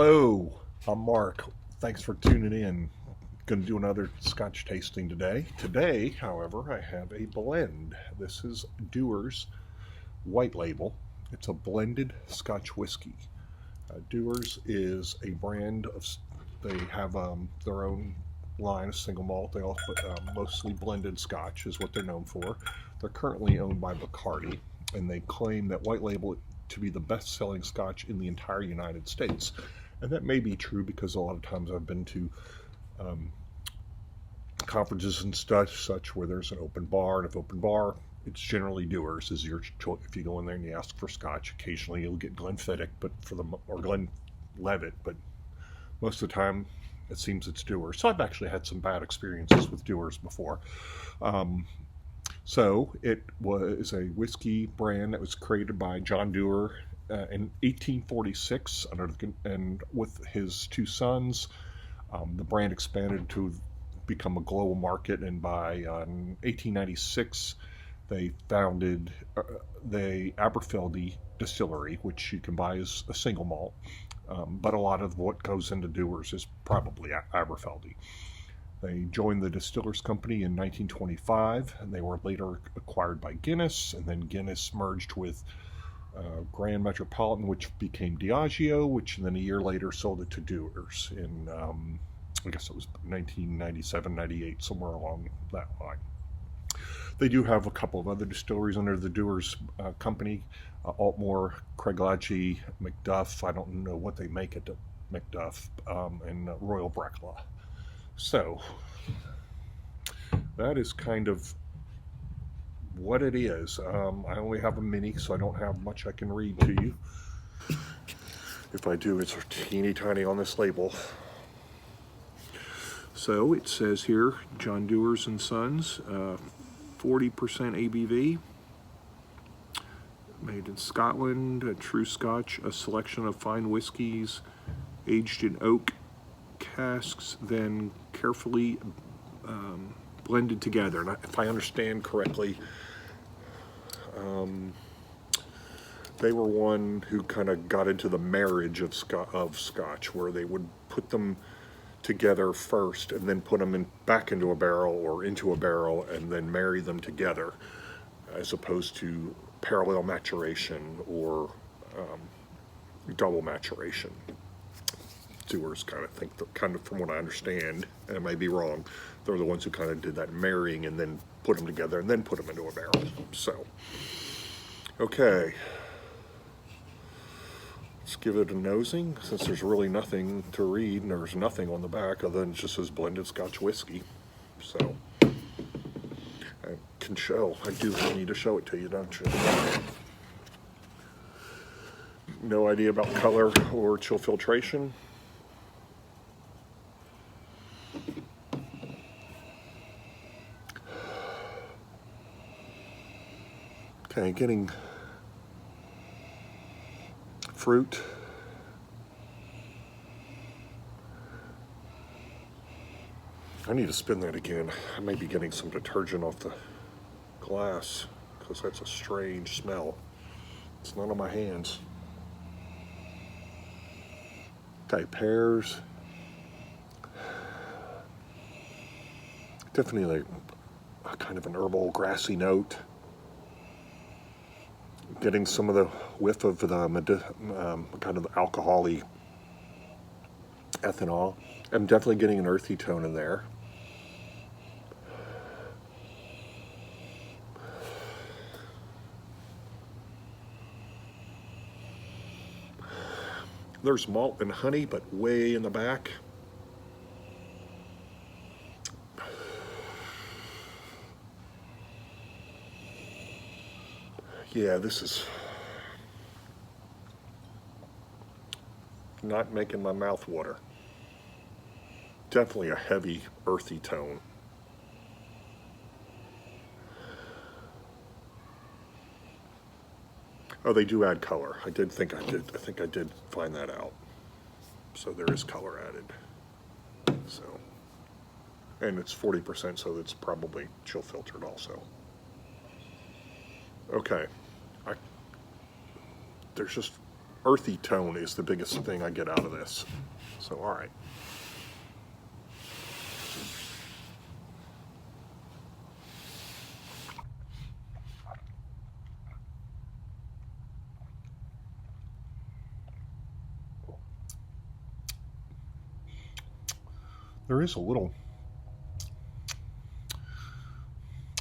Hello, I'm Mark. Thanks for tuning in. Going to do another Scotch tasting today. Today, however, I have a blend. This is Dewar's White Label. It's a blended Scotch whiskey. Dewar's is a brand of. They have their own line of single malt. They also mostly blended Scotch is what they're known for. They're currently owned by Bacardi, and they claim that White Label to be the best-selling Scotch in the entire United States. And that may be true because a lot of times I've been to conferences and such where there's an open bar, and if open bar, it's generally Dewar's is your choice. If you go in there and you ask for Scotch, occasionally you'll get Glenfiddich, or Glenlivet, but most of the time it seems it's Dewar's. So I've actually had some bad experiences with Dewar's before. So it was a whiskey brand that was created by John Dewar in 1846 and with his two sons. The brand expanded to become a global market, and by 1896 they founded the Aberfeldy distillery, which you can buy as a single malt, but a lot of what goes into Dewar's is probably Aberfeldy. They joined the Distillers Company in 1925, and they were later acquired by Guinness, and then Guinness merged with Grand Metropolitan, which became Diageo, which then a year later sold it to Dewar's in, I guess it was 1997, 98, somewhere along that line. They do have a couple of other distilleries under the Dewar's company, Altmore, Craiglachie, Macduff, I don't know what they make at Macduff, and Royal Brecla. So, that is kind of what it is. I only have a mini, so I don't have much I can read to you. If I do, it's teeny tiny on this label. So, it says here, John Dewar's and Sons, 40% ABV, made in Scotland, a true Scotch, a selection of fine whiskies, aged in oak casks, then carefully blended together. And if I understand correctly, they were one who kind of got into the marriage of Scotch, where they would put them together first and then put them back into a barrel or into a barrel and then marry them together, as opposed to parallel maturation or double maturation. Dewar's kind of from what I understand, and I may be wrong, they're the ones who kind of did that marrying and then put them together and then put them into a barrel. So, okay, let's give it a nosing, since there's really nothing to read and there's nothing on the back other than it just says blended Scotch whiskey. So, I can show. I do need to show it to you, don't you? No idea about color or chill filtration. Okay, getting fruit. I need to spin that again. I may be getting some detergent off the glass because that's a strange smell. It's not on my hands. Okay, pears. Definitely like a kind of an herbal, grassy note. Getting some of the whiff of the kind of alcohol-y ethanol. I'm definitely getting an earthy tone in there. There's malt and honey, but way in the back. Yeah, this is not making my mouth water. Definitely a heavy, earthy tone. Oh, they do add color. I think I did find that out. So there is color added. So, and it's 40%, so it's probably chill filtered also. Okay, there's just earthy tone is the biggest thing I get out of this. So, all right. There is a little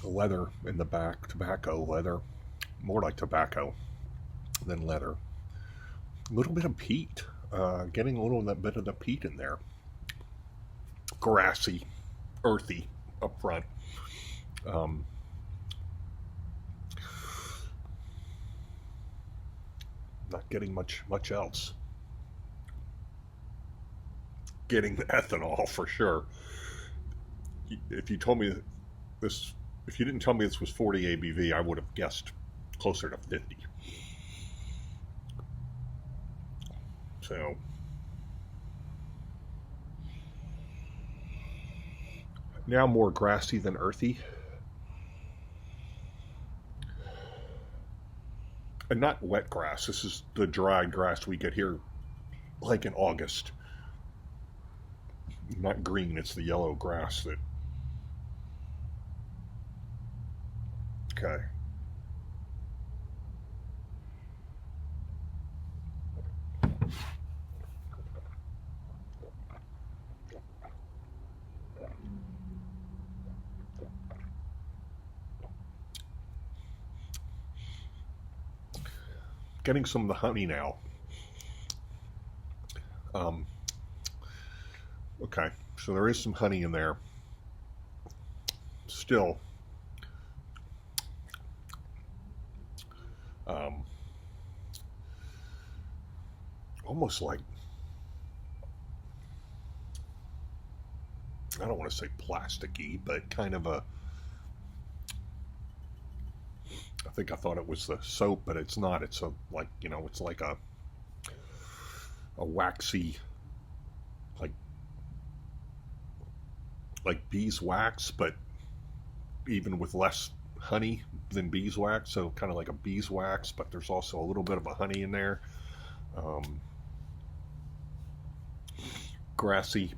leather in the back, tobacco leather, more like tobacco than leather. A little bit of peat, getting a little bit of the peat in there. Grassy, earthy up front. Not getting much else. Getting the ethanol for sure. If you told me this, if you didn't tell me this was 40 ABV, I would have guessed closer to 50. So now more grassy than earthy. And not wet grass. This is the dried grass we get here like in August. Not green, it's the yellow grass that... Okay. Getting some of the honey now. Okay, so there is some honey in there. Still, almost like, I don't want to say plasticky, but kind of a, I think I thought it was the soap, but it's not. It's a, like, you know, it's like a waxy, like beeswax, but even with less honey than beeswax, so kind of like a beeswax, but there's also a little bit of a honey in there. Grassy,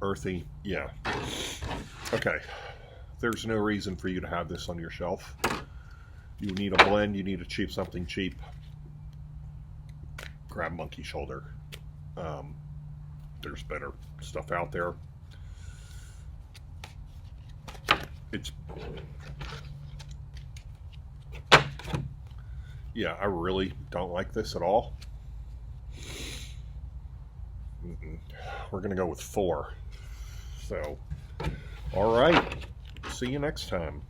earthy, yeah. Okay, there's no reason for you to have this on your shelf. You need a blend, you need something cheap. Grab Monkey Shoulder. There's better stuff out there. Yeah, I really don't like this at all. We're gonna go with 4. So, all right, see you next time.